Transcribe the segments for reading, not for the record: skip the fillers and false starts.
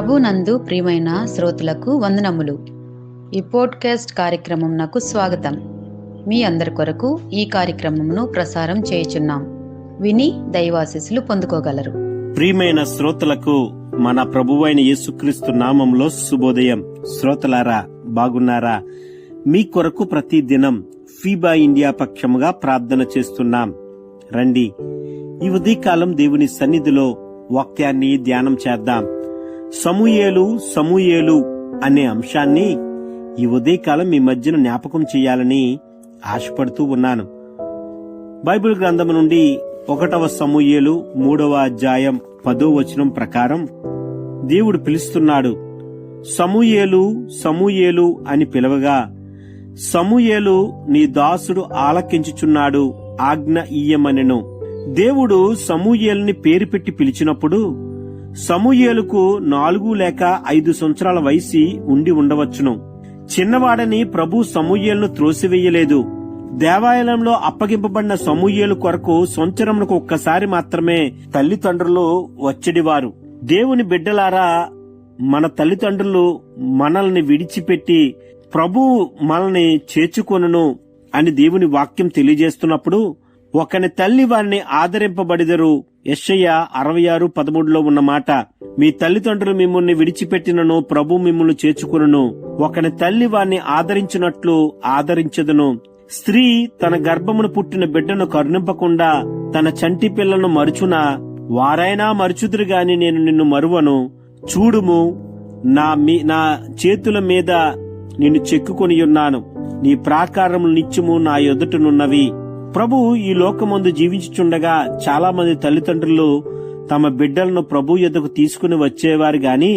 ప్రభునందు ప్రియమైన శ్రోతలకు వందనములు. ఈ పోడ్కాస్ట్ కార్యక్రమం నాకు స్వాగతం. మీ అందరి కొరకు ఈ కార్యక్రమమును ప్రసారం చేయుచున్నాం. విని దైవాశీస్సులు పొందుకోగలరు. ప్రియమైన శ్రోతలకు మన ప్రభువైన యేసుక్రీస్తు నామంలో శుభోదయం. శ్రోతలారా, బాగున్నారా? మీ కొరకు ప్రతి దినం ఫీబా ఇండియా పక్షముగా ప్రార్థన చేస్తున్నాం. రండి, ఈ ఉదయకాలం దేవుని సన్నిధిలో వాక్యాన్ని ధ్యానం చేద్దాం. సమూయేలు అనే అంశాన్ని ఈ ఉదయకాలం మీ మధ్యన జ్ఞాపకం చేయాలని ఆశపడుతూ ఉన్నాను. బైబిల్ గ్రంథం నుండి 1వ సమూయేలు 3వ అధ్యాయం 10వ వచనం ప్రకారం దేవుడు పిలుస్తున్నాడు. సమూయేలు అని పిలవగా, సమూయేలు నీ దాసుడు ఆలకించుచున్నాడు, ఆజ్ఞ ఇయ్యమనెను. దేవుడు సమూయేలుని పేరు పెట్టి పిలిచినప్పుడు సమూయేలుకు 4 లేక 5 సంవత్సరాల వయసు ఉండి ఉండవచ్చును. చిన్నవాడని ప్రభు సమూయేలును త్రోసివేయలేదు. దేవాలయంలో అప్పగింపబడిన సమూయేలు కొరకు సంవత్సరమునకు ఒక్కసారి మాత్రమే తల్లిదండ్రులు వచ్చేవారు. దేవుని బిడ్డలారా, మన తల్లిదండ్రులు మనల్ని విడిచిపెట్టి ప్రభు మనల్ని చేర్చుకొనును అని దేవుని వాక్యం తెలియజేస్తున్నప్పుడు, ఒకని తల్లి వారిని ఆదరింపబడిదరు. యెషయా 66:13లో ఉన్న మాట. మీ తల్లిదండ్రులు మిమ్మల్ని విడిచిపెట్టినను ప్రభు మిమ్మల్ని చేర్చుకును. ఒకని తల్లి వారిని ఆదరించినట్లు ఆదరించదును. స్త్రీ తన గర్భమును పుట్టిన బిడ్డను కరుణింపకుండా తన చంటి పిల్లను మరుచునా? వారైనా మరుచుదురు గాని నేను నిన్ను మరువను. చూడుము, నా చేతుల మీద నిన్ను చెక్కుకొని ఉన్నాను. నీ ప్రాకారములు నిత్యము నా ఎదుటనున్నవి. ప్రభు ఈ లోకమందు జీవించుచుండగా చాలా మంది తల్లిదండ్రులు తమ బిడ్డలను ప్రభు యొద్దకు తీసుకుని వచ్చేవారు గాని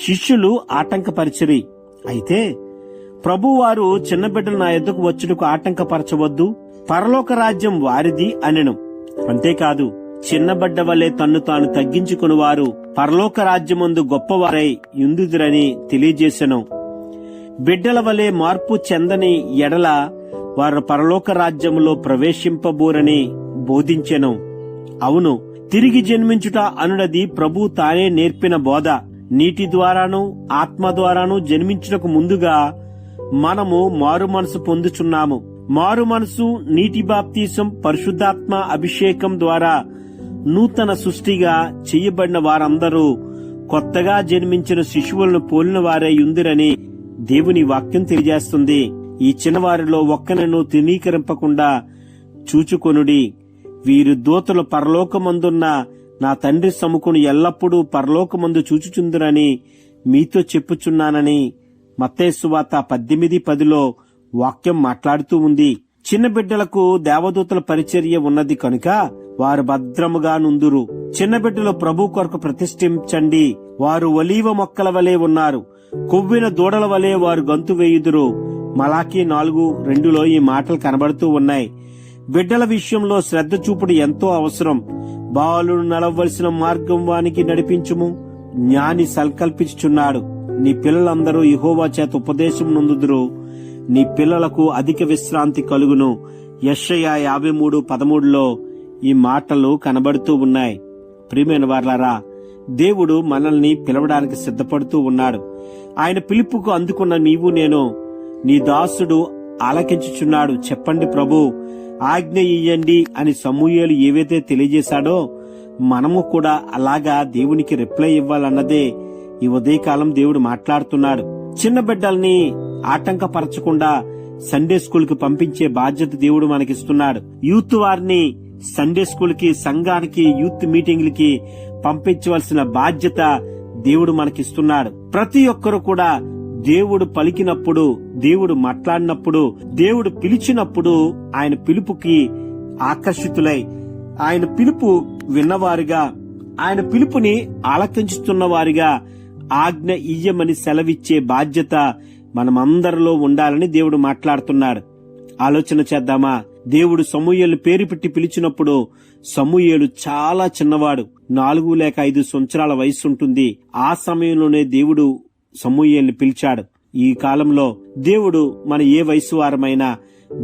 శిష్యులు ఆటంకపరిచిరి. అయితే ప్రభు వారు చిన్న బిడ్డలు నా యొద్దకు వచ్చుటకు ఆటంకపరచవద్దు, పరలోక రాజ్యం వారిది అనెను. అంతేకాదు, చిన్న బిడ్డ వలె తన్ను తాను తగ్గించుకుని వారు పరలోక రాజ్యమందు గొప్పవారై యుందుదురని తెలియజేసెను. బిడ్డల వలె మార్పు చెందని ఎడల వారు పరలోక రాజ్యములో ప్రవేశింపబోరని బోధించెను. అవును, తిరిగి జన్మించుట అనునది ప్రభు తానే నేర్పిన బోధ. నీటి ద్వారాను ఆత్మ ద్వారాను జన్మించుటకు ముందుగా మనము మారు మనసు పొందుచున్నాము. మారు మనసు, నీటి బాప్తీసం, పరిశుద్ధాత్మ అభిషేకం ద్వారా నూతన సృష్టిగా చెయ్యబడిన వారందరూ కొత్తగా జన్మించిన శిశువులను పోలిన వారే యుందిరని దేవుని వాక్యం తెలియజేస్తుంది. ఈ చిన్నవారిలో ఒక్కనను తృణీకరింపకుండా చూచుకొనుడి. వీరు దూతలు పరలోకమందున్న నా తండ్రి సముఖును ఎల్లప్పుడూ పరలోకమందు చూచుచుందురని మీతో చెప్పుచున్నానని మత్తయి సువార్త 18:10లో వాక్యం మాట్లాడుతూ ఉంది. చిన్న బిడ్డలకు దేవదూతల పరిచర్య ఉన్నది కనుక వారు భద్రముగా నుందురు. చిన్న బిడ్డలు ప్రభు కొరకు ప్రతిష్ఠించండి. వారు ఒలీవ మొక్కల వలె ఉన్నారు, కొవ్విన దూడల వలె వారు గంతు వేయుదురు. మలాకీ 4:2లో ఈ మాటలు కనబడుతూ ఉన్నాయి. బిడ్డల విషయంలో శ్రద్ధ చూపుడు ఎంతో అవసరం. బాలుడు నడవలసిన మార్గం వానికి నడిపించుము, జ్ఞాని సంకల్పించుచున్నాడు. నీ పిల్లలందరూ యెహోవా చేత ఉపదేశం నొందుదురు, నీ పిల్లలకు అధిక విశ్రాంతి కలుగును. యెషయా 53:13లో ఈ మాటలు కనబడుతూ ఉన్నాయి. ప్రియమైన వారలారా, దేవుడు మనల్ని పిలవడానికి సిద్ధపడుతూ ఉన్నాడు. ఆయన పిలుపుకు అందుకున్న నీవు నేను, నీ దాసుడు ఆలకించుచున్నాడు. చెప్పండి ప్రభు, ఆజ్ఞ ఇయ్యండి అని సమూయేలు ఏవైతే తెలియజేశాడో మనము కూడా అలాగా దేవునికి రిప్లై ఇవ్వాలన్నదే ఈ ఉదయకాలం దేవుడు మాట్లాడుతున్నాడు. చిన్న బిడ్డల్ని ఆటంకపరచకుండా సండే స్కూల్ కి పంపించే బాధ్యత దేవుడు మనకిస్తున్నాడు. యూత్ వారిని సండే స్కూల్ కి, సంఘానికి, యూత్ మీటింగ్లకి పంపించవలసిన బాధ్యత దేవుడు మనకిస్తున్నాడు. ప్రతి ఒక్కరు కూడా దేవుడు పలికినప్పుడు, దేవుడు మాట్లాడినప్పుడు, దేవుడు పిలిచినప్పుడు ఆయన పిలుపుకి ఆకర్షితులై ఆయన పిలుపు విన్నవారుగా, ఆయన పిలుపుని ఆలకించుతున్న వారిగా ఆజ్ఞ ఇయ్యమని సెలవిచ్చే బాధ్యత మనమందరిలో ఉండాలని దేవుడు మాట్లాడుతున్నాడు. ఆలోచన చేద్దామా? దేవుడు సమూయేలు పేరు పెట్టి పిలిచినప్పుడు సమూయేలు చాలా చిన్నవాడు, 4 లేక 5 సంవత్సరాల వయసు ఉంటుంది. ఆ సమయంలోనే దేవుడు సమూయేలుని పిలిచాడు. ఈ కాలంలో దేవుడు మన ఏ వయసు వారమైనా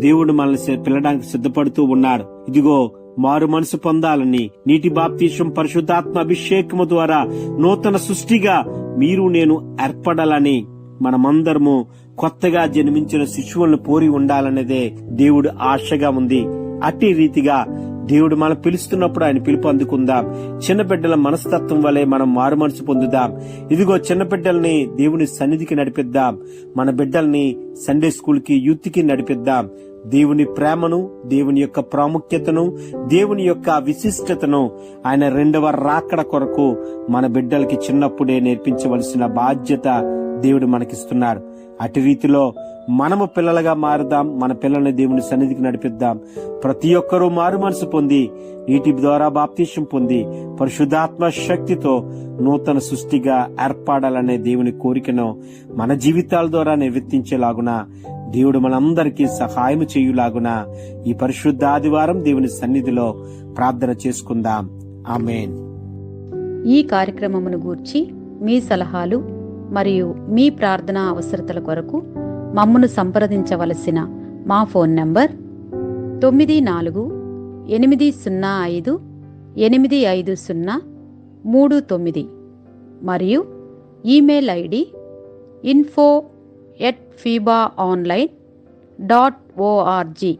దేవుడు మనల్ని పిలడానికి సిద్ధపడుతూ ఉన్నాడు. ఇదిగో, మారు మనసు పొందాలని, నీటి బాప్తీసం పరిశుద్ధాత్మ అభిషేకము ద్వారా నూతన సృష్టిగా మీరు నేను ఏర్పడాలని, మనమందరము కొత్తగా జన్మించిన శిశువులను పోరి ఉండాలనేదే దేవుడు ఆశగా ఉంది. అట్టి రీతిగా దేవుడు మనం పిలుస్తున్నప్పుడు ఆయన పిలుపు అందుకుందాం. చిన్న బిడ్డల మనస్తత్వం వలె మనం మారు మనసు పొందుదాం. ఇదిగో చిన్న బిడ్డల్ని దేవుని సన్నిధికి నడిపిద్దాం. మన బిడ్డల్ని సండే స్కూల్ కి, యూత్ కి నడిపిద్దాం. దేవుని ప్రేమను, దేవుని యొక్క ప్రాముఖ్యతను, దేవుని యొక్క విశిష్టతను ఆయన రెండవ రాకడ కొరకు మన బిడ్డలకి చిన్నప్పుడే నేర్పించవలసిన బాధ్యత దేవుడు మనకిస్తున్నాడు. అటు రీతిలో మనము పిల్లలుగా మారుదాం. మన పిల్లల్ని దేవుని సన్నిధికి నడిపిద్దాం. ప్రతి ఒక్కరూ మారు మనసు పొంది, నీటి ద్వారా బాప్తిసం పొంది, పరిశుద్ధాత్మ శక్తితో నూతన సృష్టిగా ఏర్పడాలనే దేవుని కోరికను మన జీవితాల ద్వారా నిర్వర్తించేలాగున దేవుడు మనందరికీ సహాయం చేయులాగున ఈ పరిశుద్ధ ఆదివారం దేవుని సన్నిధిలో ప్రార్థన చేసుకుందాం. ఆమేన్. ఈ కార్యక్రమమును గూర్చి మీ సలహాలు మరియు మీ ప్రార్థనా అవసరతల కొరకు మమ్మను సంప్రదించవలసిన మా ఫోన్ నంబర్ 9480585039 మరియు ఈమెయిల్ ఐడి info@fibaonline.org.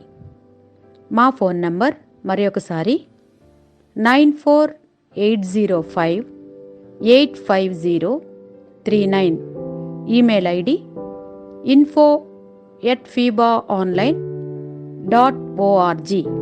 మా ఫోన్ నంబర్ మరొకసారి 9480585039. Email ID info@fibaonline.org.